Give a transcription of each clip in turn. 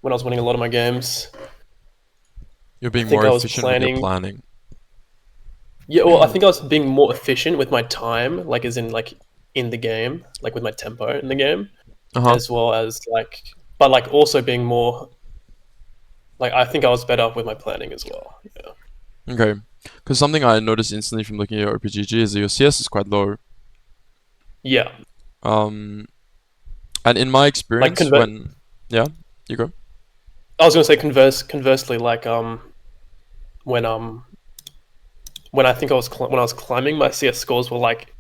when I was winning a lot of my games. You're I being think more I was efficient when you're planning. planning. Yeah, well, I think I was being more efficient with my time, like as in like in the game, like with my tempo in the game, Uh-huh. as well as like, but like also being more like I think I was better with my planning as well. Yeah. Okay. Because something I noticed instantly from looking at your OPGG is that your CS is quite low. Yeah. Um, and in my Like experience, when yeah, you go. I was gonna say conversely, like when when I think when I was climbing, my CS scores were like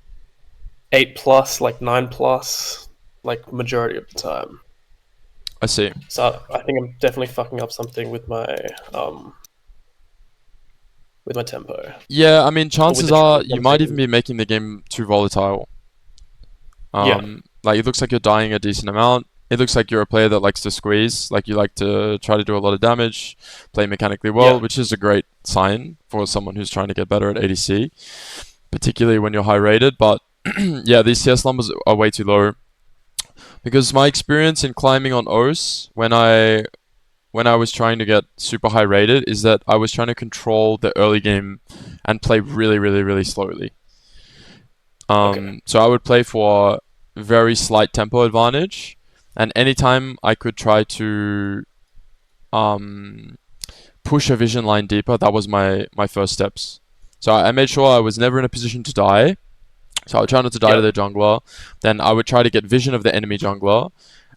8+, like 9+, like majority of the time. I see. So I think I'm definitely fucking up something with my tempo Yeah, I mean, or with chances the are trades you I'm might even taking. be making the game too volatile. Yeah, Like it looks like you're dying a decent amount. It looks like you're a player that likes to squeeze, like you like to try to do a lot of damage, play mechanically well, yeah, which is a great sign for someone who's trying to get better at ADC, particularly when you're high rated. But yeah, these CS numbers are way too low because my experience in climbing on O's when I was trying to get super high rated is that I was trying to control the early game and play really, really, really slowly. okay, So I would play for very slight tempo advantage, and anytime I could try to um, push a vision line deeper, that was my first steps. So I made sure I was never in a position to die. So I would try not to die to yeah, the jungler. Then I would try to get vision of the enemy jungler,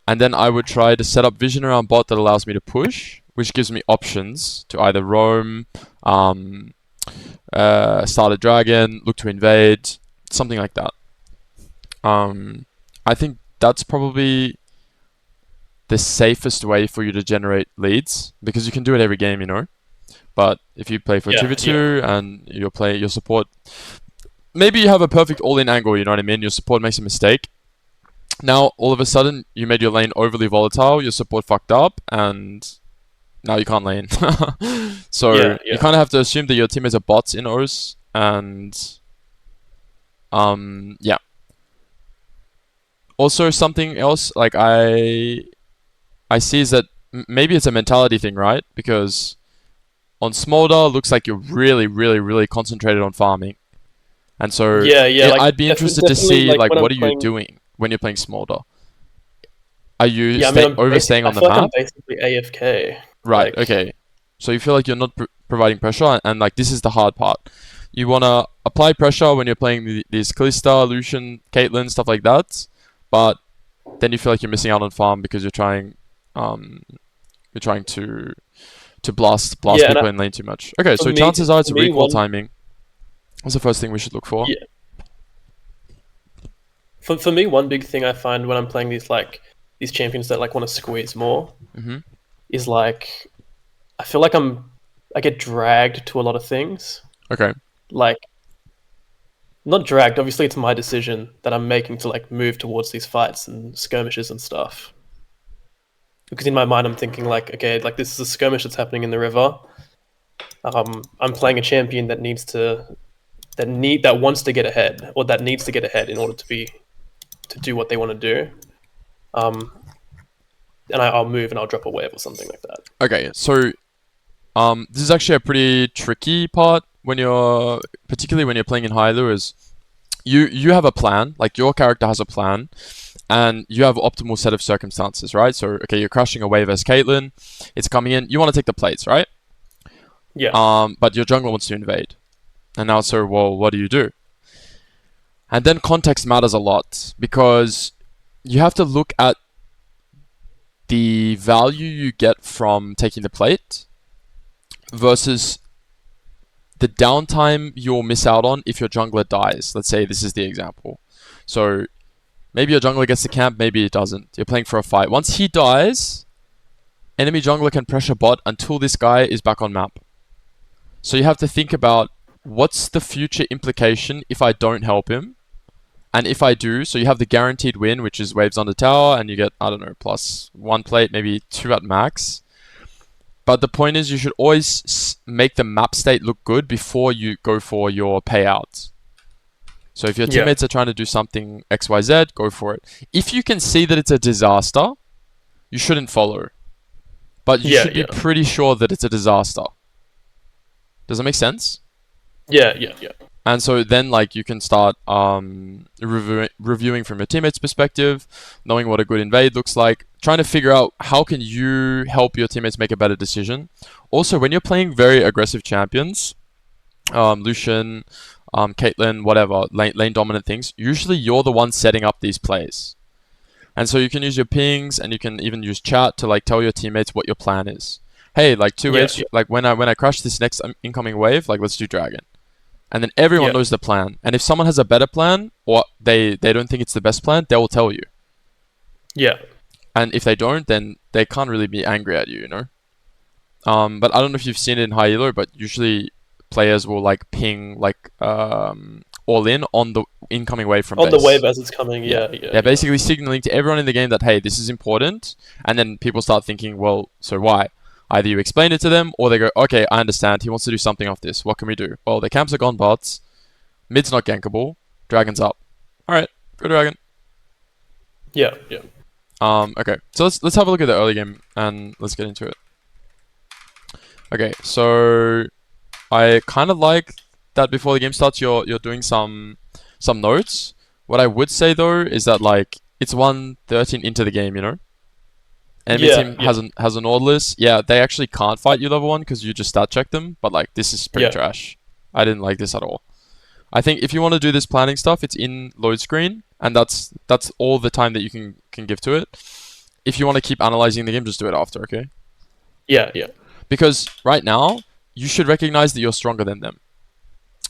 and then I would try to set up vision around bot that allows me to push, which gives me options to either roam, um, start a dragon, look to invade, something like that. Um, I think that's probably the safest way for you to generate leads because you can do it every game, you know. But if you play for yeah, yeah, 2v2 and your support, maybe you have a perfect all-in angle, you know what I mean? Your support makes a mistake. Now all of a sudden you made your lane overly volatile, your support fucked up, and now you can't lane. So yeah, you yeah. kind of have to assume that your teammates are bots in O's, and yeah. Also something else like I see is that maybe it's a mentality thing, right? Because on Smolder, looks like you're really, really, really concentrated on farming. And so Yeah, yeah, like I'd be interested to definitely see like like when I'm what are you playing. doing when you're playing Smolder? Are you Yeah, I mean, overstaying I on the feel like I'm map? basically AFK. Right. Like, Okay. So you feel like you're not providing pressure, and like this is the hard part. You wanna apply pressure when you're playing these Kalista, Lucian, Caitlyn, stuff like that, but then you feel like you're missing out on farm because um, you're trying to blast yeah, and people in lane too much. Okay, for so me, chances are it's for a me, recall one, timing. That's the first thing we should look for. yeah, for me, one big thing I find when I'm playing these champions that like want to squeeze more Hmm. is like I feel like I get dragged to a lot of things. Okay. Like not dragged. Obviously, it's my decision that I'm making to like move towards these fights and skirmishes and stuff. Because in my mind, I'm thinking like, okay, like this is a skirmish that's happening in the river. I'm playing a champion that that wants to get ahead or that needs to get ahead in order to do what they want to do. Um, and I'll move and I'll drop a wave or something like that. Okay. So this is actually a pretty tricky part when you're particularly when you're playing in high lures. You have a plan, like your character has a plan, and you have optimal set of circumstances, right? So okay, you're crushing a wave as Caitlyn, it's coming in. You want to take the plates, right? Yeah, But your jungler wants to invade, and now so well, what do you do? And then context matters a lot because you have to look at the value you get from taking the plate versus the downtime you'll miss out on if your jungler dies. Let's say this is the example. So maybe your jungler gets the camp, maybe it doesn't. You're playing for a fight. Once he dies, enemy jungler can pressure bot until this guy is back on map. So you have to think about what's the future implication if I don't help him. And if I do, so you have the guaranteed win, which is waves on the tower, and you get, I don't know, plus one plate, maybe two at max. But the point is, you should always make the map state look good before you go for your payout. So if your yeah, teammates are trying to do something XYZ, go for it. If you can see that it's a disaster, you shouldn't follow. but you Yeah, should be yeah. pretty sure that it's a disaster. Does that make sense? Yeah. And so then, like, you can start reviewing from your teammates' perspective, knowing what a good invade looks like, trying to figure out how can you help your teammates make a better decision. Also, when you're playing very aggressive champions, Lucian, Caitlyn, whatever, lane dominant things, usually you're the one setting up these plays. And so you can use your pings, and you can even use chat to like tell your teammates what your plan is. Hey, like two Yeah, waves, like when I crash this next incoming wave, like let's do dragon. And then everyone yeah. knows the plan. And if someone has a better plan, or they don't think it's the best plan, they will tell you. Yeah. And if they don't, then they can't really be angry at you, you know? But I don't know if you've seen it in high elo, but usually players will like ping like all in on the incoming wave from On base. the wave as it's coming. Yeah. Basically signaling to everyone in the game that, hey, this is important. And then people start thinking, well, so why? Either you explain it to them, or they go, okay, I understand. He wants to do something off this. What can we do? Well, the camps are gone bots. Mid's not gankable. Dragon's up. Alright, go dragon. Yeah. Okay. So let's have a look at the early game and let's get into it. Okay, so I kind of like that before the game starts you're doing some notes. What I would say though is that like it's 1:13 into the game, you know? Enemy team has an Nautilus. Yeah, they actually can't fight you level 1 because you just stat check them, but like this is pretty trash. I didn't like this at all. I think if you want to do this planning stuff, it's in load screen, and that's all the time that you can give to it. If you want to keep analyzing the game, just do it after, okay? Yeah. Because right now, you should recognize that you're stronger than them.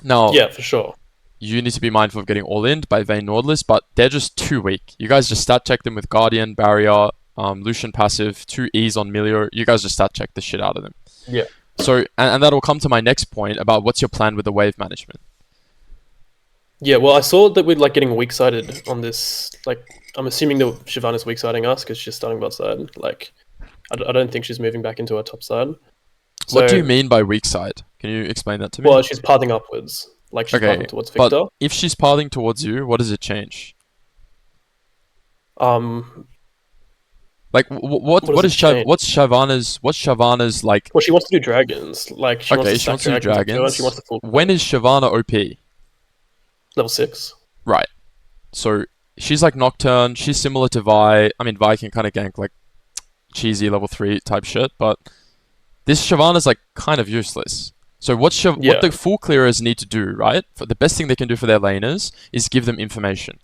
Now, Yeah, for sure. you need to be mindful of getting all-in by Vayne Nautilus, but they're just too weak. You guys just stat check them with Guardian, Barrier, Lucian passive, 2 E's on Milio. You guys just stat check the shit out of them. Yeah. So, and that'll come to my next point about what's your plan with the wave management. Yeah, well, I saw that we're like getting weak sided on this. Like, I'm assuming that Shyvana's weak siding us because she's starting bot side. Like, I don't think she's moving back into our top side. What do you mean by weak side? Can you explain that to me? Well, she's pathing upwards. Like, she's pathing towards Victor. But if she's pathing towards you, what does it change? Like what's Shyvana's like? Well, she wants to do dragons. Like she wants to do dragons. She wants to full. When is Shyvana OP? Level 6. Right. So she's like Nocturne. She's similar to Vi. I mean, Vi can kind of gank like cheesy level 3 type shit, but this Shyvana's like kind of useless. So what the full clearers need to do, right? For the best thing they can do for their laners is give them information.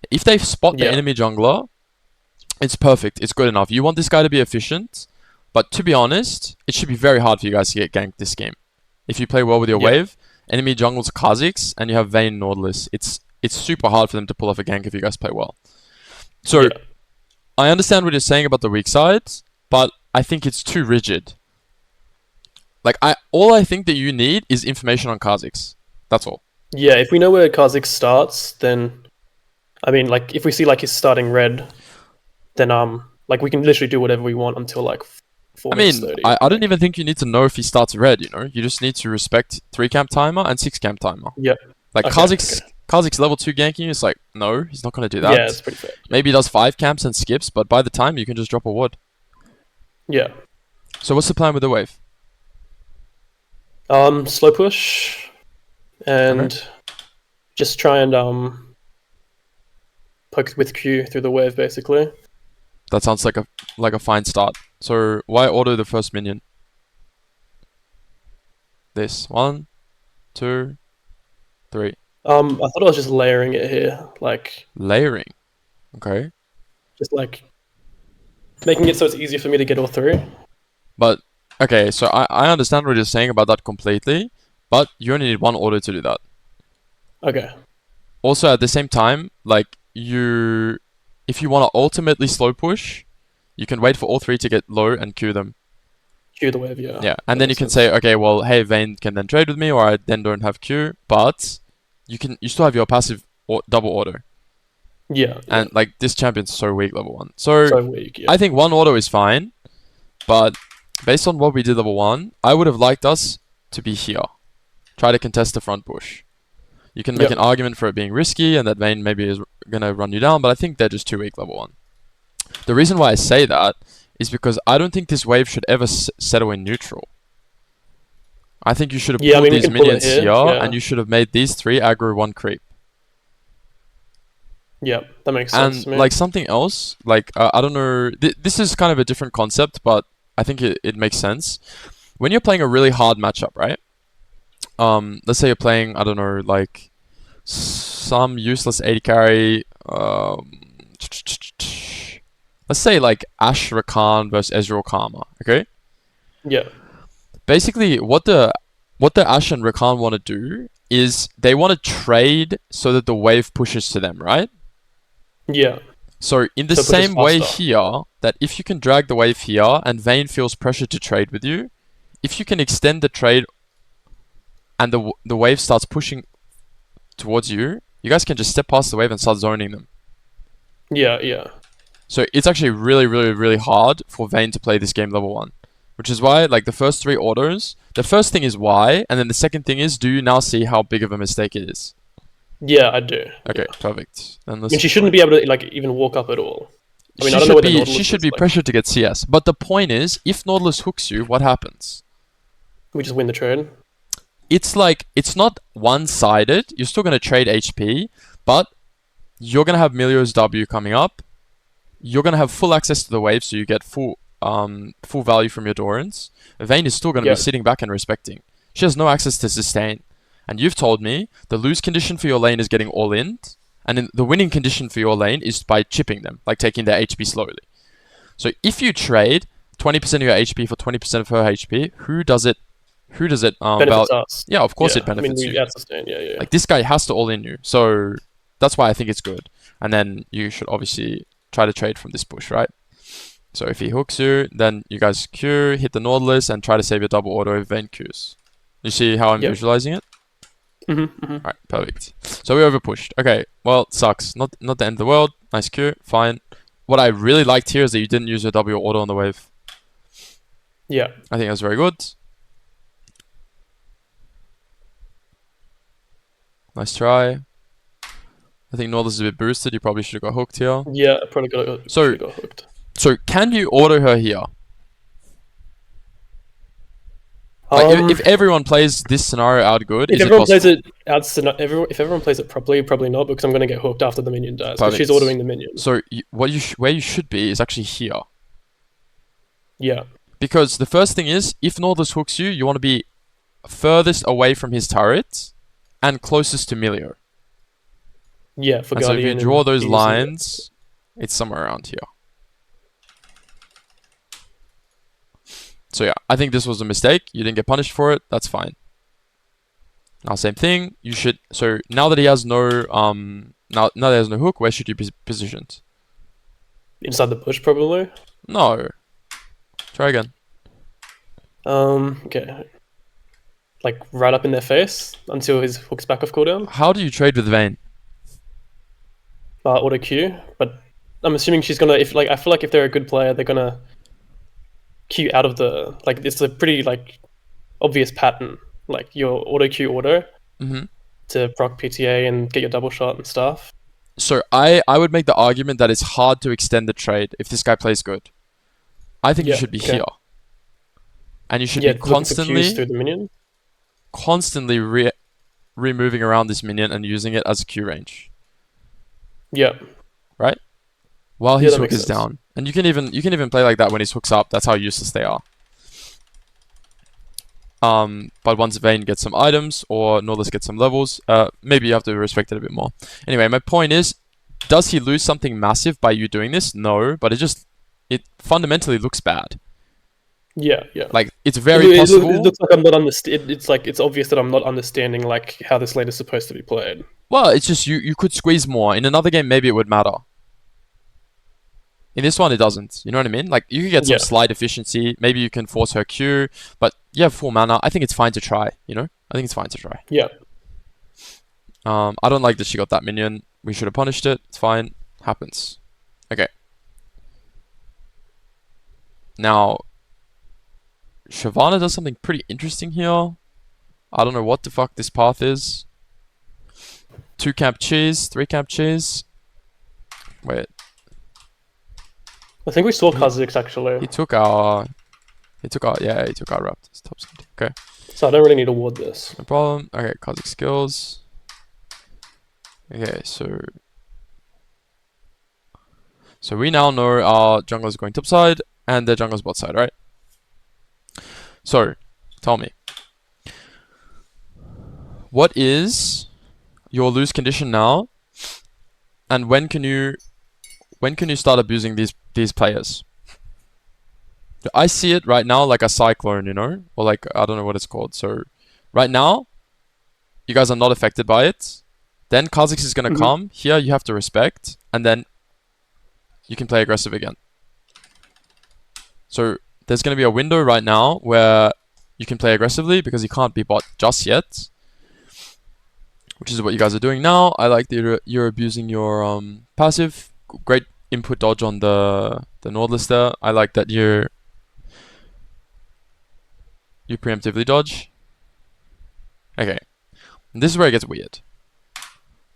If they spot the enemy jungler, it's perfect. It's good enough. You want this guy to be efficient, but to be honest, it should be very hard for you guys to get ganked this game. If you play well with your wave, enemy jungle's Kha'Zix, and you have Vayne Nautilus, it's super hard for them to pull off a gank if you guys play well. So, I understand what you're saying about the weak sides, but I think it's too rigid. Like, all I think that you need is information on Kha'Zix. That's all. Yeah, if we know where Kha'Zix starts, then... I mean, like, if we see, like, he's starting red, then, like, we can literally do whatever we want until, like, 4 minutes 30. I don't even think you need to know if he starts red, you know? You just need to respect 3-camp timer and 6-camp timer. Yeah. Like, Kha'Zix level 2 ganking, it's like, no, he's not going to do that. Yeah, it's pretty fair. Maybe he does 5 camps and skips, but by the time, you can just drop a ward. Yeah. So what's the plan with the wave? Slow push, and just try and poke with Q through the wave, basically. That sounds like a fine start. So why auto the first minion? This 1, 2, 3. I thought I was just layering it here, like layering. Okay. Just like making it so it's easier for me to get all 3. But okay, so I understand what you're saying about that completely, but you only need 1 auto to do that. Okay. Also, at the same time, like, if you want to ultimately slow push, you can wait for all 3 to get low and queue them. Queue the wave, yeah. Yeah, and then you can say, okay, well, hey, Vayne can then trade with me, or I then don't have Q, but you still have your passive double auto. Yeah. And, like, this champion's so weak level 1. So weak, yeah. I think 1 auto is fine, but based on what we did level 1, I would have liked us to be here. Try to contest the front push. You can make an argument for it being risky and that Vayne maybe is going to run you down, but I think they're just too weak level 1. The reason why I say that is because I don't think this wave should ever settle in neutral. I think you should have Yeah, I pulled mean, we these can pull it minions here, here, yeah. and you should have made these 3 aggro 1 creep. Yeah, that makes sense And to me. like something else, like I don't know, this is kind of a different concept, but I think it makes sense. When you're playing a really hard matchup, right? Let's say you're playing, I don't know, like some useless AD carry. Let's say like Ash Rakan versus Ezreal Karma. Okay. Yeah. Basically, what the Ash and Rakan want to do is they want to trade so that the wave pushes to them, right? Yeah. So in the So it pushes same way faster. here, that if you can drag the wave here and Vayne feels pressure to trade with you, if you can extend the trade and the wave starts pushing towards you, you guys can just step past the wave and start zoning them. Yeah, yeah. So it's actually really, really, really hard for Vayne to play this game level 1. Which is why, like, the first 3 autos, the first thing is why, and then the second thing is, do you now see how big of a mistake it is? Yeah, I do. Okay, Yeah. perfect. Then I let's mean, she shouldn't be able to, like, even walk up at all. I mean, I don't know where the Nautilus she should is, be like, pressured to get CS. But the point is, if Nautilus hooks you, what happens? we just win the trade. It's like, it's not one-sided. You're still going to trade HP, but you're going to have Milio's W coming up. You're going to have full access to the wave, so you get full value from your Dorans. Vayne is still going to Yeah. be sitting back and respecting. She has no access to sustain. And you've told me the lose condition for your lane is getting all in, and then the winning condition for your lane is by chipping them, like taking their HP slowly. So if you trade 20% of your HP for 20% of her HP, who does it Benefits us. Yeah, of course Yeah. it benefits I mean, you. we sustain. Yeah, yeah. Like, this guy has to all in you. So that's why I think it's good. And then you should obviously try to trade from this push, right? So if he hooks you, then you guys Q, hit the Nautilus, and try to save your double auto if Vayne Qs. You see how I'm Yep. visualizing it? Mm-hmm. Alright, perfect. So we overpushed. Okay, well, sucks. Not the end of the world. Nice Q, fine. What I really liked here is that you didn't use your W auto on the wave. Yeah. I think that's very good. Nice try. I think Nautilus is a bit boosted. You probably should have got hooked here. Yeah, I probably So- got hooked. So can you auto her here? Like, if everyone plays this scenario out good, if is it everyone possible? plays it if everyone plays it properly, probably not, because I'm going to get hooked after the minion dies. Because she's Perfect. autoing the minion. So where you should be is actually here. Yeah. Because the first thing is, if Nautilus hooks you, you want to be furthest away from his turret and closest to Milio. Yeah, for And so if Guardian. you draw and those ADC. lines, it's somewhere around here. So yeah, I think this was a mistake. You didn't get punished for it. That's fine. Now same thing. You should. So now that he has no now that he has no hook, where should you be positioned? Inside the bush, probably. No. Try again. Okay. Like, right up in their face until his hook's back off cooldown. How do you trade with Vayne? Auto Q, but I'm assuming she's gonna. If, like, I feel like if they're a good player, they're gonna Q out of the, like, it's a pretty, like, obvious pattern. Like, your auto Q auto Mm-hmm. to proc PTA and get your double shot and stuff. So I would make the argument that it's hard to extend the trade if this guy plays good. I think you Yeah, should be okay. here, and you should Yeah, be looking for Qs through the minion. constantly removing around this minion and using it as a Q range Yeah, while Yeah, his that hook makes is sense. down. And you can even play like that when his hook's up. That's how useless they are. But once Vayne gets some items or Nautilus gets some levels, maybe you have to respect it a bit more. Anyway, my point is, does he lose something massive by you doing this? No, but it fundamentally looks bad. yeah. Like, it's very It possible. looks like I'm not it's like, it's obvious that I'm not understanding, like, how this lane is supposed to be played. Well, it's just you could squeeze more. In another game, maybe it would matter. In this one, it doesn't. You know what I mean? Like, you could get some Yeah. slight efficiency. Maybe you can force her Q, but you have full mana. I think it's fine to try, you know? I think it's fine to try. Yeah. I don't like that she got that minion. We should have punished it. It's fine. Happens. Okay. Now, Shyvana does something pretty interesting here. I don't know what the fuck this path is. 2 camp cheese, 3 camp cheese. Wait. I think we saw He- Kha'Zix actually, He took our Raptors top side. Okay, so I don't really need to ward this. no problem. Okay, Kazik skills. Okay, so we now know our jungle is going top side and the jungle's bot side, right? So, tell me, what is your lose condition now, and when can you start abusing these players? I see it right now like a cyclone, you know, or like I don't know what it's called. So, right now, you guys are not affected by it. Then Kha'Zix is gonna come. Here you have to respect, and then you can play aggressive again. So there's gonna be a window right now where you can play aggressively because you can't be bot just yet, which is what you guys are doing now. I like that you're abusing your passive. Great input dodge on the Nautilus there. I like that you preemptively dodge. Okay, and this is where it gets weird.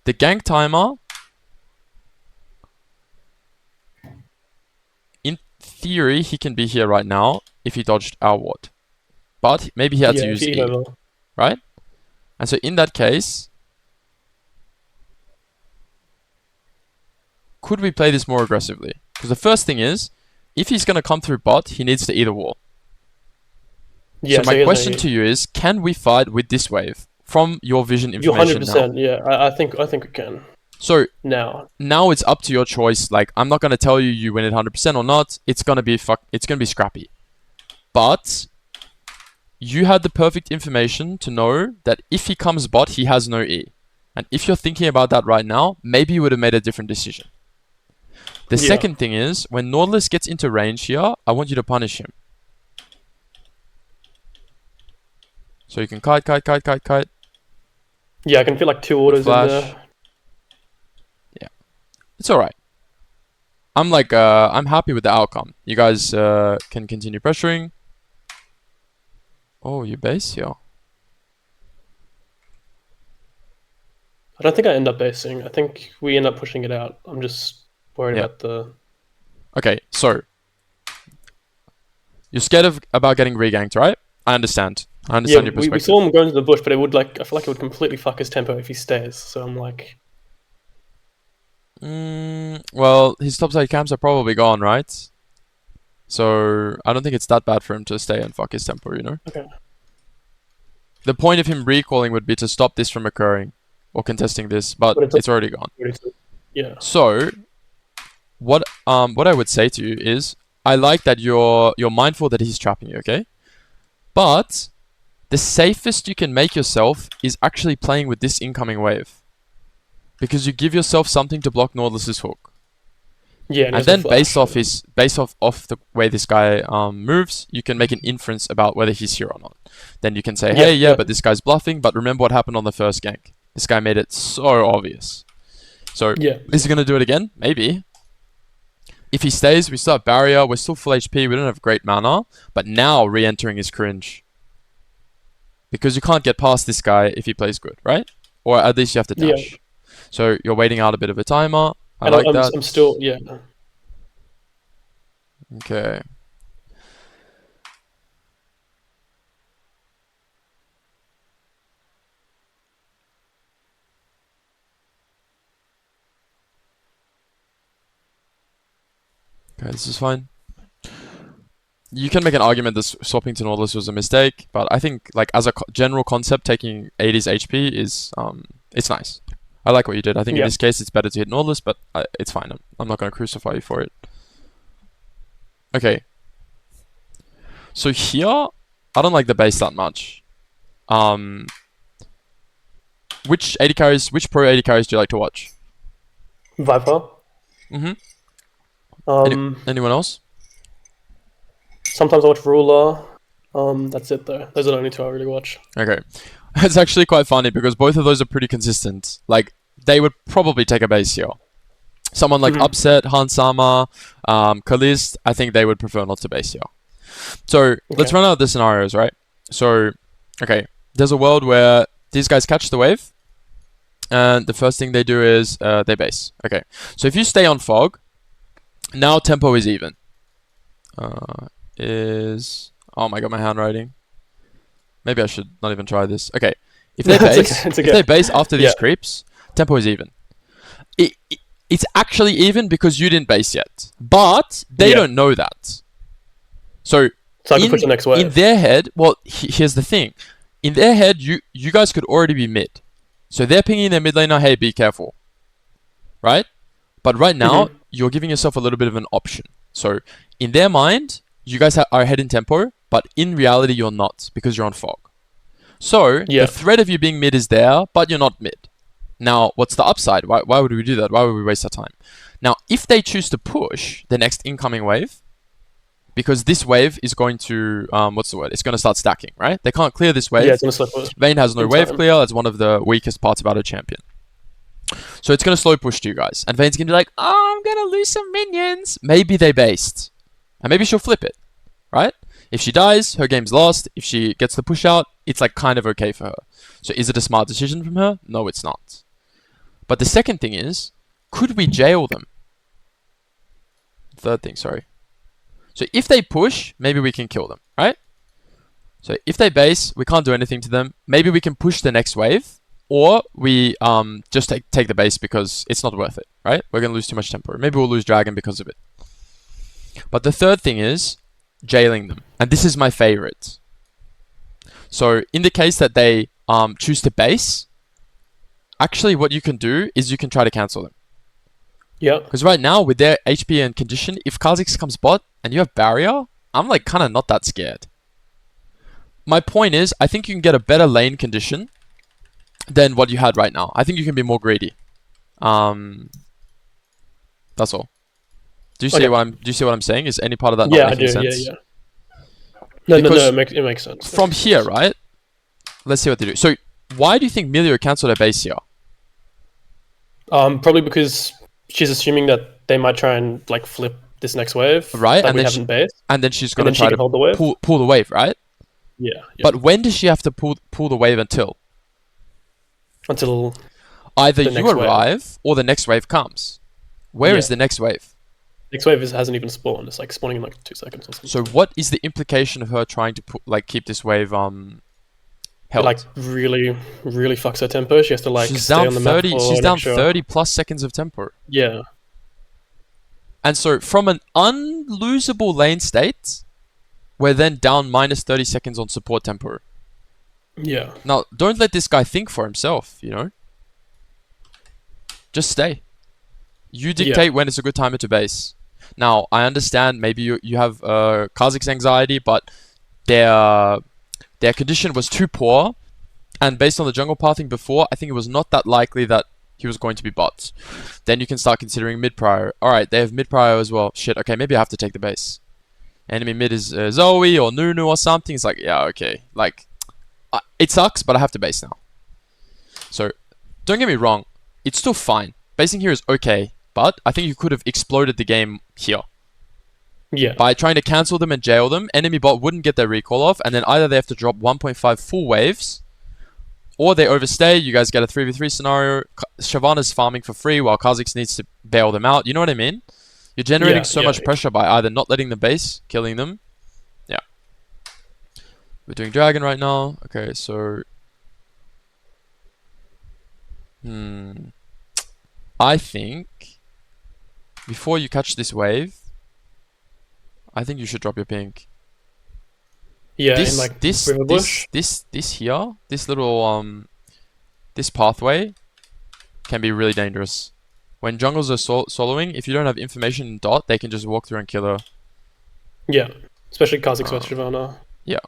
The gank timer, in theory, he can be here right now if he dodged our ward, but maybe he had to use E, right? And so in that case, could we play this more aggressively? Because the first thing is, if he's going to come through bot, he needs to either wall. Yeah, so my question to you is, can we fight with this wave from your vision information now? 100%, yeah. I think we can. So now it's up to your choice. Like, I'm not going to tell you win it 100% or not. It's going to be scrappy. But you had the perfect information to know that if he comes bot, he has no E. And if you're thinking about that right now, maybe you would have made a different decision. The second thing is, when Nautilus gets into range here, I want you to punish him. So you can kite. Yeah, I can feel like 2 orders in there. Yeah. It's alright. I'm happy with the outcome. You guys can continue pressuring. Oh, you base here. I don't think I end up basing. I think we end up pushing it out. I'm just worried about the... Okay, so you're scared about getting reganked, right? I understand. Your perspective. We saw him go into the bush, but it would I feel like it would completely fuck his tempo if he stays. So I'm like... well, his topside camps are probably gone, right? So I don't think it's that bad for him to stay and fuck his tempo, you know? Okay. The point of him recalling would be to stop this from occurring or contesting this, but it's already gone. Yeah. So what I would say to you is, I like that you're mindful that he's trapping you, okay? But the safest you can make yourself is actually playing with this incoming wave, because you give yourself something to block Nautilus's hook. Yeah, and then based off the way this guy moves, you can make an inference about whether he's here or not. Then you can say, hey, but this guy's bluffing. But remember what happened on the first gank. This guy made it so obvious. So is he gonna do it again? Maybe. If he stays, we still have barrier. We're still full HP. We don't have great mana. But now re-entering is cringe, because you can't get past this guy if he plays good, right? Or at least you have to dash. Yeah. So you're waiting out a bit of a timer. I like that. I'm still, Okay. Okay, this is fine. You can make an argument that swapping to Nautilus was a mistake, but I think, like, as a general concept, taking 80's HP is it's nice. I like what you did. I think in this case it's better to hit Nautilus, but it's fine. I'm not going to crucify you for it. Okay. So here, I don't like the base that much. Which pro 80 carries do you like to watch? Viper. Anyone else? Sometimes I watch Ruler. That's it though. Those are the only 2 I really watch. Okay. It's actually quite funny because both of those are pretty consistent. Like, they would probably take a base here. Someone like Upset, Hansama, Kalist, I think they would prefer not to base here. So let's run out the scenarios, right? So, okay, there's a world where these guys catch the wave, and the first thing they do is they base. Okay, so if you stay on Fog, Now tempo is even. Oh my god, my handwriting. Maybe I should not even try this. Okay, if they It's base, okay, it's if okay. they base after these Yeah. creeps, tempo is even. It's actually even because you didn't base yet, but they Yeah. don't know that. So So I can push the next in wave. their head, well, here's the thing. In their head, you guys could already be mid. So they're pinging their mid laner, hey, be careful. Right? But right now, you're giving yourself a little bit of an option. So in their mind, you guys are ahead in tempo, but in reality, you're not because you're on fog. So Yeah. the threat of you being mid is there, but you're not mid. Now, what's the upside? Why would we do that? Why would we waste our time? Now, if they choose to push the next incoming wave, because this wave is going to, what's the word? It's going to start stacking, right? They can't clear this wave. Yeah, it's gonna slip Vayne has no in wave time. clear. That's one of the weakest parts about a champion. So it's going to slow push to you guys. And Vayne's going to be like, oh, I'm going to lose some minions. Maybe they based. And maybe she'll flip it, right? If she dies, her game's lost. If she gets the push out, it's like kind of okay for her. So is it a smart decision from her? No, it's not. But the second thing is, could we jail them? Third thing, sorry. So if they push, maybe we can kill them, right? So if they base, we can't do anything to them. Maybe we can push the next wave, or we just take the base because it's not worth it, right? We're going to lose too much tempo. Maybe we'll lose dragon because of it. But the third thing is jailing them. And this is my favorite. So in the case that they choose to base, actually what you can do is you can try to cancel them. Yeah. Because right now, with their HP and condition, if Kha'Zix comes bot and you have barrier, I'm like kind of not that scared. My point is, I think you can get a better lane condition than what you had right now. I think you can be more greedy. That's all. Do you see what I'm saying? Is any part of that not making sense? Yeah. No, Because it makes sense. from here, right? Let's see what they do. So, why do you think Milio cancelled her base here? Probably because she's assuming that they might try and like flip this next wave, right? That and we then haven't based, and then she's gonna and then try she can to hold the wave. pull the wave, right? Yeah. But when does she have to pull the wave until? Until either the you next arrive or the next wave comes. Where is the next wave? Next wave hasn't even spawned. It's like spawning in like 2 seconds or something. So what is the implication of her trying to keep this wave held? It like really fucks her tempo. She has to like she's stay down on the 30. map for She's an down extra 30 plus seconds of tempo. Yeah. And so from an unlosable lane state, we're then down minus 30 seconds on support tempo. Yeah. Now, don't let this guy think for himself, you know? Just stay. You dictate when it's a good time to base. Now, I understand maybe you have Kha'Zix anxiety, but their condition was too poor, and based on the jungle pathing before, I think it was not that likely that he was going to be bot. Then you can start considering mid prio. Alright, they have mid prio as well. Shit, okay, maybe I have to take the base. Enemy mid is Zoe or Nunu or something. It's like, yeah, okay. Like, it sucks, but I have to base now. So, don't get me wrong. It's still fine. Basing here is okay, but I think you could have exploded the game here. Yeah. By trying to cancel them and jail them, enemy bot wouldn't get their recall off, and then either they have to drop 1.5 full waves, or they overstay, you guys get a 3v3 scenario, Shyvana's farming for free while Kha'Zix needs to bail them out. You know what I mean? You're generating so much pressure by either not letting them base, killing them. Yeah. We're doing dragon right now. Okay, so... I think... before you catch this wave, I think you should drop your pink. Yeah, this, in like this river bush. This here, this little this pathway can be really dangerous. When jungles are soloing, if you don't have information in dot, they can just walk through and kill her. Yeah, especially Kha'Zix with Shyvana. Yeah.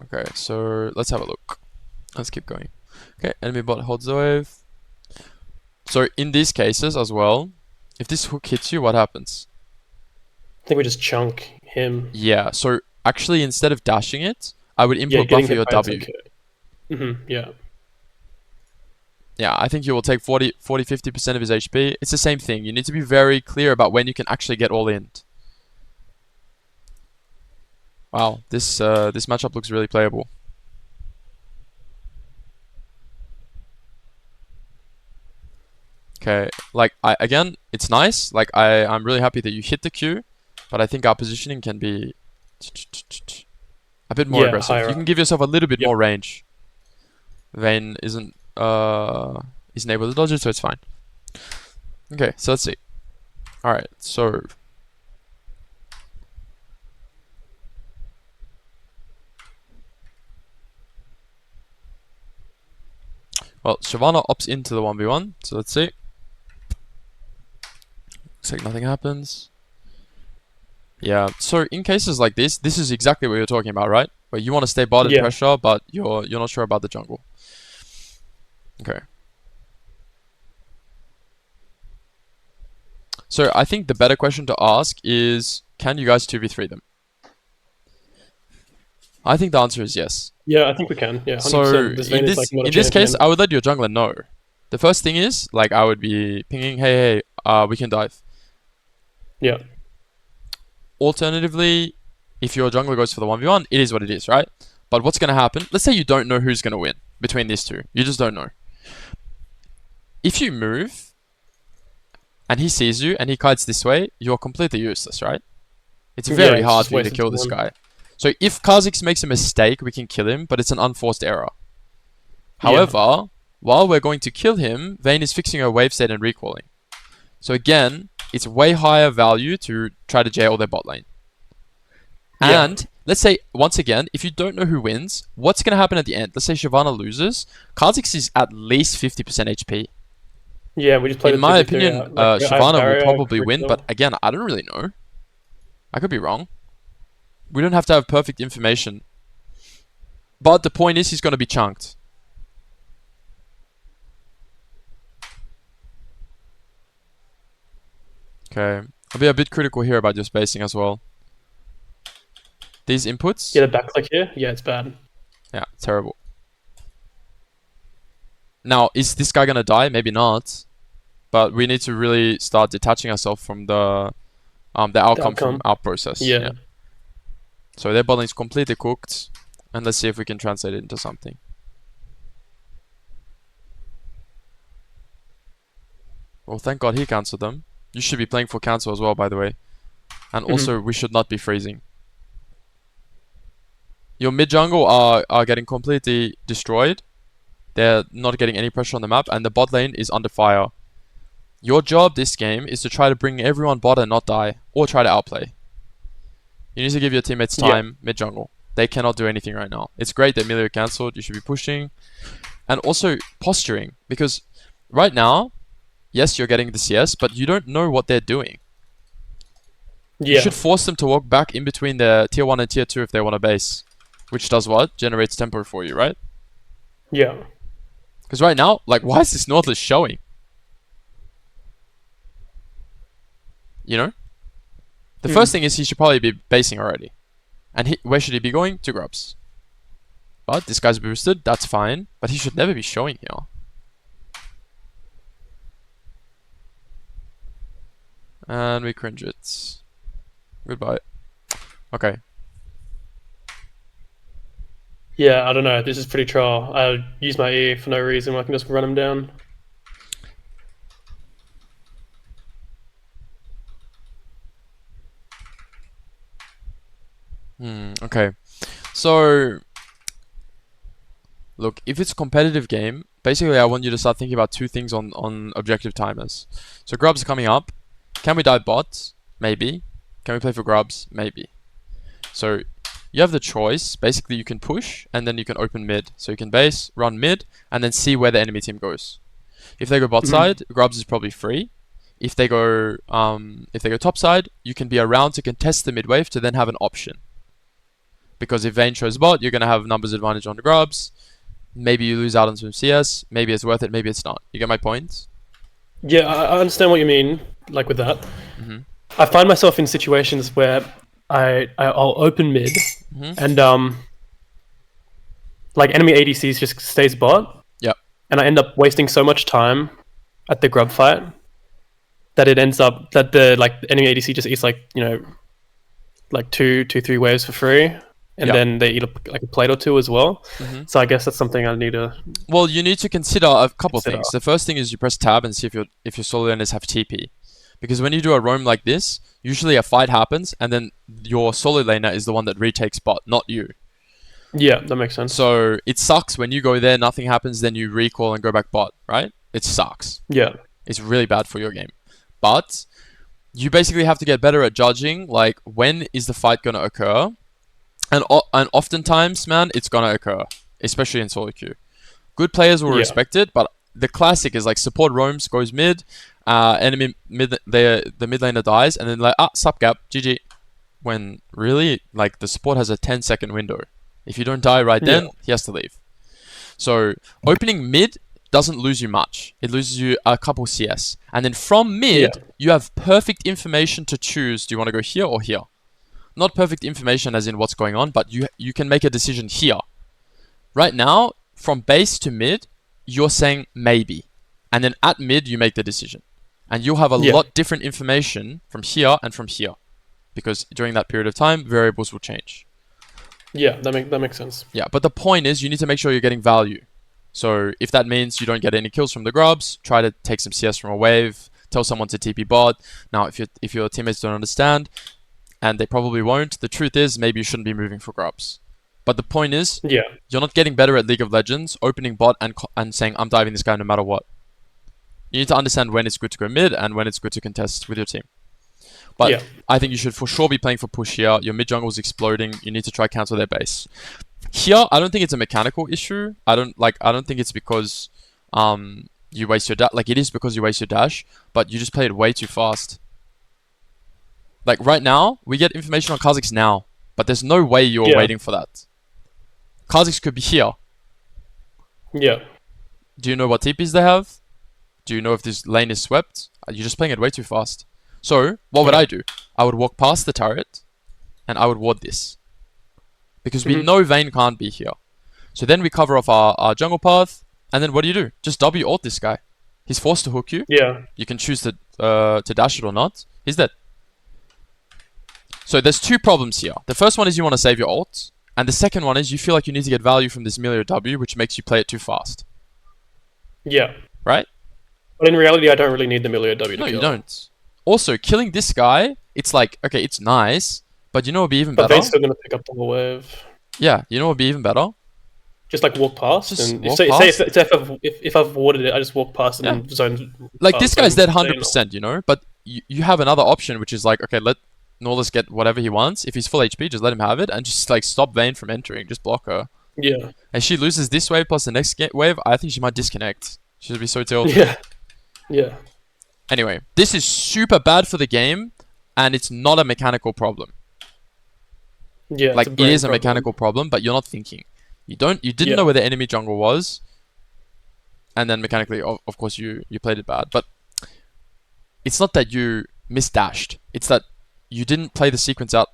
Okay, so let's have a look. Let's keep going. Okay, enemy bot holds the wave. So in these cases as well, if this hook hits you, what happens? I think we just chunk him. Yeah, so actually instead of dashing it, I would input buffer your W. Yeah. Yeah, I think you will take 40-50% of his HP. It's the same thing. You need to be very clear about when you can actually get all in. Wow, this matchup looks really playable. Okay, like, again, it's nice. Like, I'm really happy that you hit the Q, but I think our positioning can be a bit more aggressive. higher You up. can give yourself a little bit Yep. more range. Vayne isn't able to dodge it, so it's fine. Okay, so let's see. Alright, so well, Shyvana opts into the 1v1, so let's see. Looks like nothing happens. Yeah, so in cases like this is exactly what you're talking about, right? Where you want to stay bot and Yeah. pressure, but you're not sure about the jungle. Okay. So I think the better question to ask is, can you guys 2v3 them? I think the answer is yes. Yeah, I think we can. Yeah, 100%. So This in Vayne is like not a this case, champion. I would let your jungler know. The first thing is, like, I would be pinging, hey, we can dive. Yeah. Alternatively, if your jungler goes for the 1v1, it is what it is, right? But what's going to happen, let's say you don't know who's going to win between these two. You just don't know. If you move, and he sees you, and he kites this way, you're completely useless, right? It's very it's hard just for you to wasted kill this time. guy. So if Kha'Zix makes a mistake, we can kill him, but it's an unforced error. Yeah. However, while we're going to kill him, Vayne is fixing her wave state and recalling. So again, it's way higher value to try to jail their bot lane. Yeah. And let's say, once again, if you don't know who wins, what's going to happen at the end? Let's say Shyvana loses. Kha'Zix is at least 50% HP. Yeah, we just played In the my 53 opinion, out. Like, I have Shyvana will barrier, probably free win, kill. but again, I don't really know. I could be wrong. We don't have to have perfect information. But the point is, he's going to be chunked. Okay. I'll be a bit critical here about your spacing as well. These inputs? Yeah, the backclick here. Yeah, it's bad. Yeah, terrible. Now, is this guy going to die? Maybe not. But we need to really start detaching ourselves from the outcome from our process. Yeah. So their bot lane is completely cooked. And let's see if we can translate it into something. Well, thank God he cancelled them. You should be playing for cancel as well, by the way. And also, we should not be freezing. Your mid jungle are getting completely destroyed. They're not getting any pressure on the map, and the bot lane is under fire. Your job this game is to try to bring everyone bot and not die, or try to outplay. You need to give your teammates time mid jungle. They cannot do anything right now. It's great that Milio cancelled. You should be pushing. And also posturing, because right now, yes, you're getting the CS, but you don't know what they're doing. You should force them to walk back in between the tier 1 and tier 2 if they want to base. Which does what? Generates tempo for you, right? Yeah. Because right now, like, why is this Nautilus showing? You know? The first thing is he should probably be basing already. And where should he be going? To Grubs. But this guy's boosted, that's fine. But he should never be showing here. And we cringe it. Goodbye. Okay. Yeah, I don't know. This is pretty troll. I use my E for no reason. I can just run him down. Okay. So, look, if it's a competitive game, basically I want you to start thinking about two things on objective timers. So Grubs are coming up. Can we dive bot? Maybe. Can we play for Grubs? Maybe. So you have the choice. Basically, you can push, and then you can open mid. So you can base, run mid, and then see where the enemy team goes. If they go bot side, Grubs is probably free. If they go top side, you can be around to contest the mid wave to then have an option. Because if Vayne shows bot, you're going to have numbers advantage on the Grubs. Maybe you lose out on some CS. Maybe it's worth it. Maybe it's not. You get my point? Yeah, I understand what you mean. Like with that, I find myself in situations where I'll open mid and like enemy ADCs just stays bot. Yep. And I end up wasting so much time at the grub fight that it ends up that the enemy ADC just eats like 2-3 waves for free. and Yeah. then they eat like a plate or two as well. hmm So I guess that's something I need to Well, you need to consider a couple of consider. things. The first thing is you press tab and see if your solo laners have TP. Because when you do a roam like this, usually a fight happens, and then your solo laner is the one that retakes bot, not you. Yeah, that makes sense. So it sucks when you go there, nothing happens, then you recall and go back bot, right? It sucks. Yeah, It's really bad for your game. But you basically have to get better at judging, like, when is the fight going to occur? And oftentimes, man, it's going to occur, especially in solo queue. Good players will yeah, respect it, but the classic is like support roams, goes mid, enemy mid, the mid laner dies, and then like, sup gap, GG. When really, like, the support has a 10-second window. If you don't die right yeah, then, he has to leave. So opening mid doesn't lose you much. It loses you a couple CS. And then from yeah, mid, you have perfect information to choose. Do you want to go here or here? Not perfect information as in what's going on, but you can make a decision here. Right now, from base to mid, you're saying maybe. And then at mid, you make the decision. And you'll have a yeah, lot different information from here and from here. Because during that period of time, variables will change. yeah. That makes sense. Yeah, but the point is you need to make sure you're getting value. So if that means you don't get any kills from the grubs, try to take some CS from a wave, tell someone to TP bot. Now, if your teammates don't understand, and they probably won't, the truth is maybe you shouldn't be moving for grubs. But the point is, Yeah, you're not getting better at League of Legends, opening bot and saying, I'm diving this guy no matter what. You need to understand when it's good to go mid and when it's good to contest with your team. But yeah, I think you should for sure be playing for push here. Your mid jungle is exploding. You need to try cancel their base. Here, I don't think it's a mechanical issue. I don't think it's because you waste your dash. Like, it is because you waste your dash, but you just play it way too fast. Like, right now, we get information on Kha'Zix now, but there's no way you're yeah, waiting for that. Kha'Zix could be here. yeah, Do you know what TPs they have? Do you know if this lane is swept? You're just playing it way too fast. So, what would yeah. I do? I would walk past the turret, and I would ward this. Because we Mhm. know Vayne can't be here. So then we cover off our jungle path, and then what do? Just W ult this guy. He's forced to hook you. Yeah, You can choose to dash it or not. He's dead. So there's two problems here. The first one is you want to save your ult, and the second one is you feel like you need to get value from this melee W, which makes you play it too fast. yeah. Right? But in reality, I don't really need the Milio W to No, kill. you don't. Also, killing this guy, it's like, okay, it's nice, but you know what would be even But better? they're still gonna pick up the whole wave. Yeah, you know what would be even better? Just like walk past, Just and if walk say past. if I've warded it, I just walk past and Yeah. then zone. Like, this guy's dead zone 100%, you know? But you have another option, which is like, okay, let Norlis get whatever he wants. If he's full HP, just let him have it, and just, like, stop Vayne from entering. Just block her. Yeah, And she loses this wave plus the next wave, I think she might disconnect. She'll be so tilted. yeah, yeah, Anyway, this is super bad for the game, and it's not a mechanical problem. yeah. Like, it's it brain is a problem. mechanical problem, but you're not thinking. You didn't Yeah. know where the enemy jungle was, and then mechanically, of course, you played it bad. But it's not that you misdashed. It's that you didn't play the sequence out